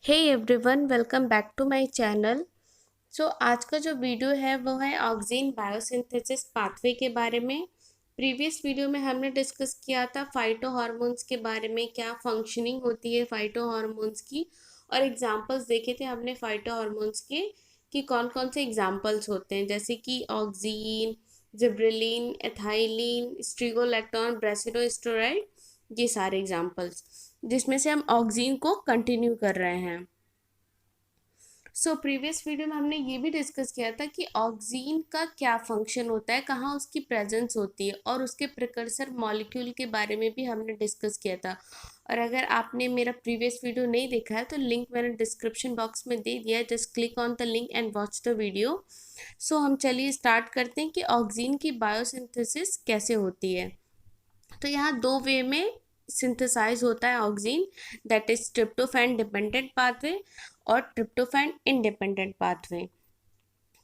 Hey everyone, welcome back to my channel. आज का जो वीडियो है वो है ऑक्सीन बायोसिंथेसिस पाथवे के बारे में। प्रीवियस वीडियो में हमने डिस्कस किया था फाइटो हार्मोन्स के बारे में, क्या फंक्शनिंग होती है फाइटो हार्मोन्स की, और एग्जांपल्स देखे थे हमने फाइटो हार्मोन्स के कि कौन कौन से एग्जांपल्स होते हैं, जैसे कि ऑक्सीन, जिब्रेलिन, एथाइलिन, स्ट्रिगोलैक्टोन, ब्रेसिडोस्टेरॉइड, ये सारे एग्जांपल्स, जिसमें से हम ऑक्सीन को कंटिन्यू कर रहे हैं। प्रीवियस वीडियो में हमने ये भी डिस्कस किया था कि ऑक्सीन का क्या फंक्शन होता है, कहाँ उसकी प्रेजेंस होती है, और उसके प्रिकर्सर मॉलिक्यूल के बारे में भी हमने डिस्कस किया था। और अगर आपने मेरा प्रीवियस वीडियो नहीं देखा है तो लिंक मैंने डिस्क्रिप्शन बॉक्स में दे दिया है, just click on the link and watch the video. हम चलिए स्टार्ट करते हैं कि ऑक्सीन की बायोसिंथेसिस कैसे होती है। तो यहाँ दो वे में सिंथेसाइज होता है oxygen, that is tryptophan dependent pathway और ट्रिप्टोफैन इंडिपेंडेंट पाथवे।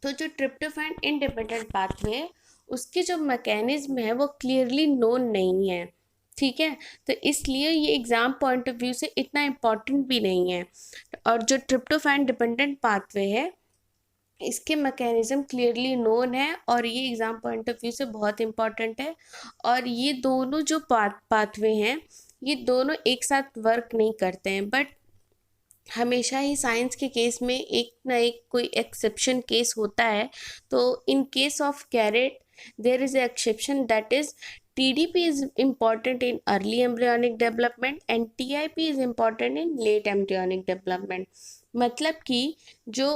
तो जो ट्रिप्टोफैन इंडिपेंडेंट पाथवे है उसकी जो मैकेनिज्म है वो क्लियरली नोन नहीं है, ठीक है। तो इसलिए ये एग्जाम पॉइंट ऑफ व्यू से इतना इम्पोर्टेंट भी नहीं है। और जो ट्रिप्टोफैन डिपेंडेंट पाथवे है इसके मैकेनिज्म क्लियरली नोन है और ये एग्ज़ाम पॉइंट ऑफ व्यू से बहुत इंपॉर्टेंट है। और ये दोनों जो पाथवे हैं ये दोनों एक साथ वर्क नहीं करते हैं, बट हमेशा ही साइंस के केस में एक ना एक कोई एक्सेप्शन केस होता है। तो in case of carrot there is exception, that is TDP is important in early embryonic development and TIP is important in late embryonic development। मतलब कि जो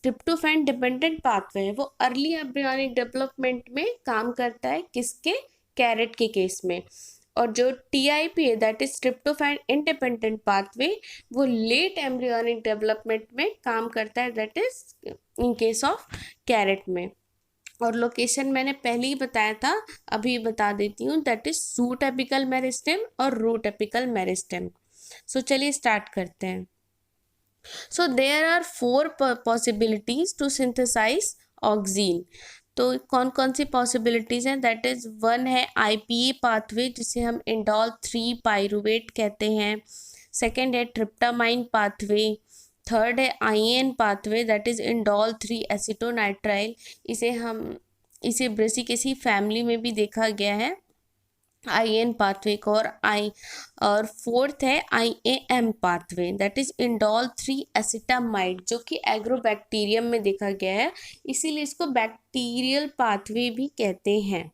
ट्रिप्टोफैन डिपेंडेंट पाथवे है वो अर्ली एम्ब्रियोनिक डेवलपमेंट में काम करता है, किसके? कैरेट के केस में। और जो TIP है that is tryptophan independent pathway, वो लेट एम्ब्रियोनिक डेवलपमेंट में काम करता है, that is in case of carrot में। और लोकेशन मैंने पहले ही बताया था, अभी बता देती हूँ, that is shoot apical meristem और रूट एपिकल मेरिस्टेम। चलिए स्टार्ट करते हैं। There are four possibilities to synthesize auxin. तो कौन कौन सी पॉसिबिलिटीज़ हैं? दैट इज़ वन है IPA पाथवे, जिसे हम इंडोल 3 पायरुवेट कहते हैं। सेकेंड है ट्रिप्टामाइन पाथवे। थर्ड है IAN pathway, that is indole 3 acetonitrile. इसे ब्रेसिकेसी फैमिली में भी देखा गया है, IAN पाथवे को। और फोर्थ है IAM pathway, that is indole 3 acetamide, जो कि एग्रोबैक्टीरियम में देखा गया है, इसीलिए इसको बैक्टीरियल पाथवे भी कहते हैं।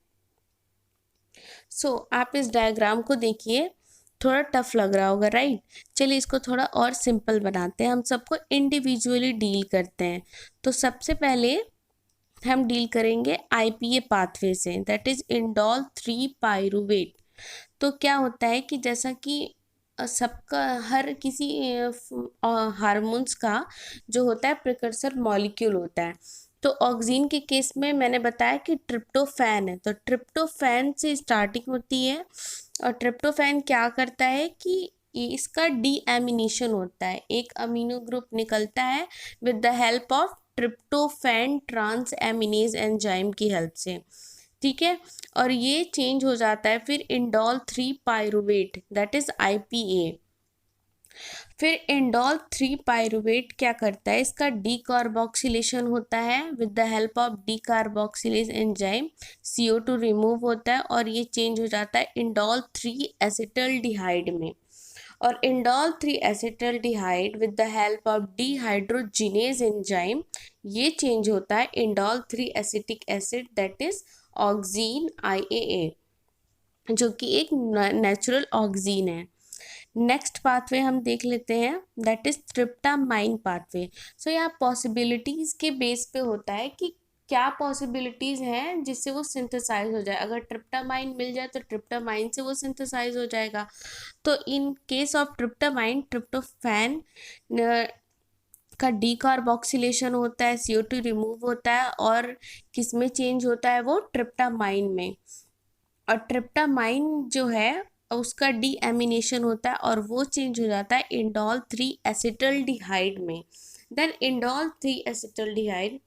आप इस डायग्राम को देखिए, थोड़ा टफ लग रहा होगा, राइट? चलिए इसको थोड़ा और सिंपल बनाते हैं, हम सबको इंडिविजुअली डील करते हैं। तो सबसे पहले हम डील करेंगे IPA पाथवे से, दैट इज इंडोल 3 पायरुवेट। तो क्या होता है कि जैसा कि सबका हर किसी हार्मोन्स का जो होता है प्रिकर्सर मॉलिक्यूल होता है। तो ऑक्सीन के केस में मैंने बताया कि ट्रिप्टोफैन है, तो ट्रिप्टोफैन से स्टार्टिंग होती है। और ट्रिप्टोफैन क्या करता है कि इसका डीएमिनेशन होता है, एक अमीनो ग्रुप निकलता है with the help of tryptophan transaminase enzyme की हेल्प से, ठीक है। और ये चेंज हो जाता है फिर indole 3 pyruvate, that is IPA। फिर इंडोल 3 पायरुवेट क्या करता है, इसका डीकार्बोक्सिलेशन होता है with the help of decarboxylase enzyme, CO2 remove होता है और ये चेंज हो जाता है इंडोल 3 एसिटल्डिहाइड में। और indole 3 acetaldehyde with the help of dehydrogenase enzyme ये चेंज होता है indole 3 acetic acid, that is oxygen IAA, जो कि एक नेचुरल ऑक्सीन है। नेक्स्ट पाथवे हम देख लेते हैं, दैट इज ट्रिप्टामाइन पाथवे। यहाँ पॉसिबिलिटीज़ के बेस पे होता है कि क्या पॉसिबिलिटीज़ हैं जिससे वो सिंथेसाइज हो जाए। अगर ट्रिप्टामाइन मिल जाए तो ट्रिप्टामाइन से वो सिंथेसाइज हो जाएगा। तो in case of tryptamine, tryptophan का डीकार्बोक्सिलेशन होता है, CO2 रिमूव होता है और किस में चेंज होता है वो? ट्रिप्टामाइन में। और ट्रिप्टामाइन जो है उसका डीएमिनेशन होता है और वो चेंज हो जाता है इंडोल 3 एसिटल्डिहाइड में। Then indole 3 acetaldehyde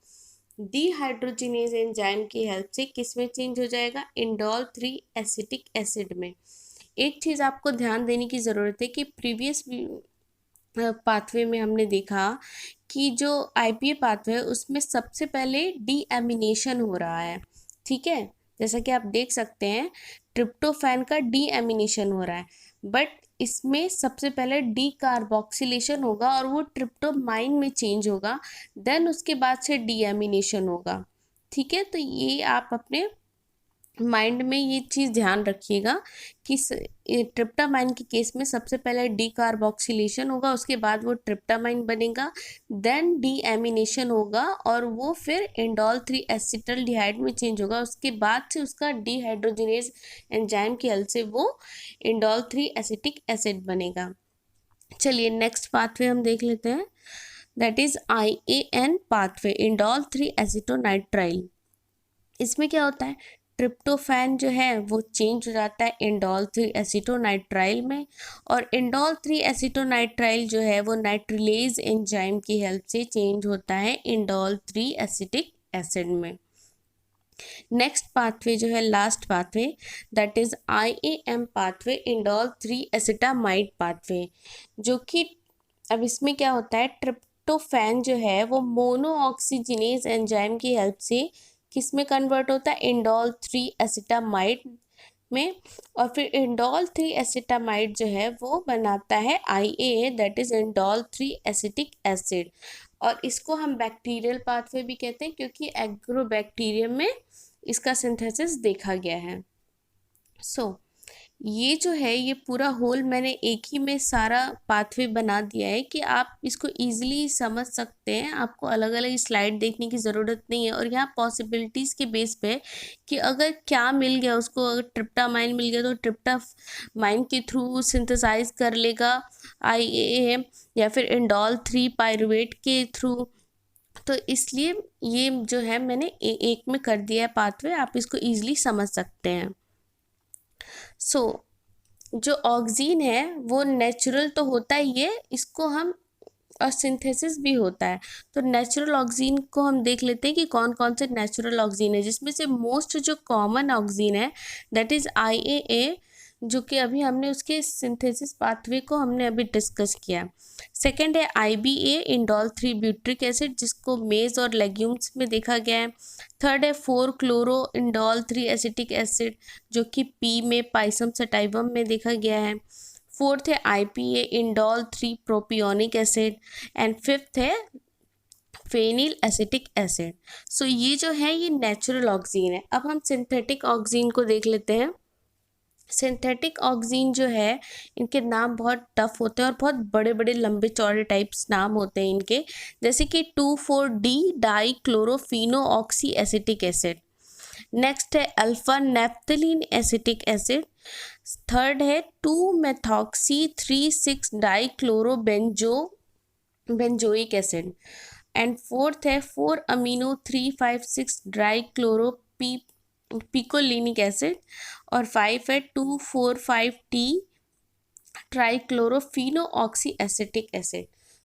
dehydrogenase enzyme की हेल्प से किस में चेंज हो जाएगा? इंडोल 3 एसिटिक एसिड में। एक चीज़ आपको ध्यान देने की ज़रूरत है कि प्रीवियस पाथवे में हमने देखा कि जो आईपीए पाथवे है उसमें सबसे पहले डीएमिनेशन हो रहा है, ठीक है। जैसा कि आप देख सकते हैं ट्रिप्टोफैन का डीएमिनेशन हो रहा है, बट इसमें सबसे पहले डी कार्बोक्सिलेशन होगा और वो ट्रिप्टोमाइन में चेंज होगा, देन उसके बाद से डीएमिनेशन होगा, ठीक है। तो ये आप अपने माइंड में ये चीज़ ध्यान रखिएगा कि ट्रिप्टामाइन के केस में सबसे पहले डी कार्बोक्सिलेशन होगा, उसके बाद वो ट्रिप्टामाइन बनेगा, देन डी एमिनेशन होगा और वो फिर इंडोल 3 एसिटल्डिहाइड में चेंज होगा, उसके बाद से उसका डीहाइड्रोजिनेज एंजाइम की हेल्प से वो इंडोल 3 एसिटिक एसिड बनेगा। चलिए नेक्स्ट पाथवे हम देख लेते हैं, that is IAN pathway, indole 3 एसिटोनाइट्राइल। इसमें क्या होता है, ट्रिप्टोफैन जो है वो चेंज हो जाता है इंडोल 3 एसिटोनाइट्राइल में, और इंडोल 3 एसिटोनाइट्राइल जो है वो नाइट्रिलेज एंजाइम की हेल्प से चेंज होता है इंडोल 3 एसिटिक एसिड में। नेक्स्ट पाथवे जो है last pathway, that is IAM pathway, indole 3 acetamide pathway, जो कि अब इसमें क्या होता है, ट्रिप्टोफैन जो है वो मोनो ऑक्सीजिनेज एंजाइम की हेल्प से किस में कन्वर्ट होता है, इंडोल 3 एसिटामाइड में, और फिर इंडोल 3 एसिटामाइड जो है वो बनाता है IAA, that is indole 3 acetic acid. और इसको हम बैक्टीरियल पाथवे भी कहते हैं क्योंकि एग्रोबैक्टीरियम में इसका सिंथेसिस देखा गया है। सो ये जो है ये पूरा होल मैंने एक ही में सारा पाथवे बना दिया है कि आप इसको इजीली समझ सकते हैं, आपको अलग अलग स्लाइड देखने की ज़रूरत नहीं है। और यहाँ पॉसिबिलिटीज़ के बेस पे कि अगर क्या मिल गया उसको, अगर ट्रिप्टामाइन मिल गया तो ट्रिप्टामाइन के थ्रू सिंथेसाइज कर लेगा IAA, या फिर इंडोल 3 पायरुवेट के थ्रू। तो इसलिए ये जो है मैंने एक में कर दिया है पाथवे, आप इसको ईजिली समझ सकते हैं। सो जो ऑक्सीन है वो नेचुरल तो होता ही है, इसको हम और सिंथेसिस भी होता है। तो नेचुरल ऑक्सीन को हम देख लेते हैं कि कौन कौन से नेचुरल ऑक्सीन है, जिसमें से मोस्ट जो कॉमन ऑक्सीन है दैट इज़ IAA, जो कि अभी हमने उसके सिंथेसिस पाथवे को हमने अभी डिस्कस किया। सेकेंड है IBA, इंडोल 3 ब्यूट्रिक एसिड, जिसको मेज और लेग्यूम्स में देखा गया है। थर्ड है 4 क्लोरो इंडोल 3 एसिटिक एसिड, जो कि पी में पाइसम सटाइवम में देखा गया है। फोर्थ है IPA, indole 3 propionic acid, and fifth है फेनिल एसिटिक एसिड। सो ये जो है ये नेचुरल ऑक्सीन है। अब हम सिंथेटिक ऑक्सीन को देख लेते हैं। सिंथेटिक ऑक्सीन जो है इनके नाम बहुत टफ होते हैं और बहुत बड़े बड़े लंबे चौड़े टाइप्स नाम होते हैं इनके, जैसे कि 2,4-D di chlorophenoxy acetic acid. Next है alpha naphthalene acetic acid. Third है 2-मेथॉक्सी 3,6 dichloro benzoic acid. And fourth है 4-अमीनो 3,5,6 डाई क्लोरो पिकोलिनिक एसिड। और 5 है 2,4,5-T ट्राईक्लोरोफिनो ऑक्सी एसिटिक एसिड।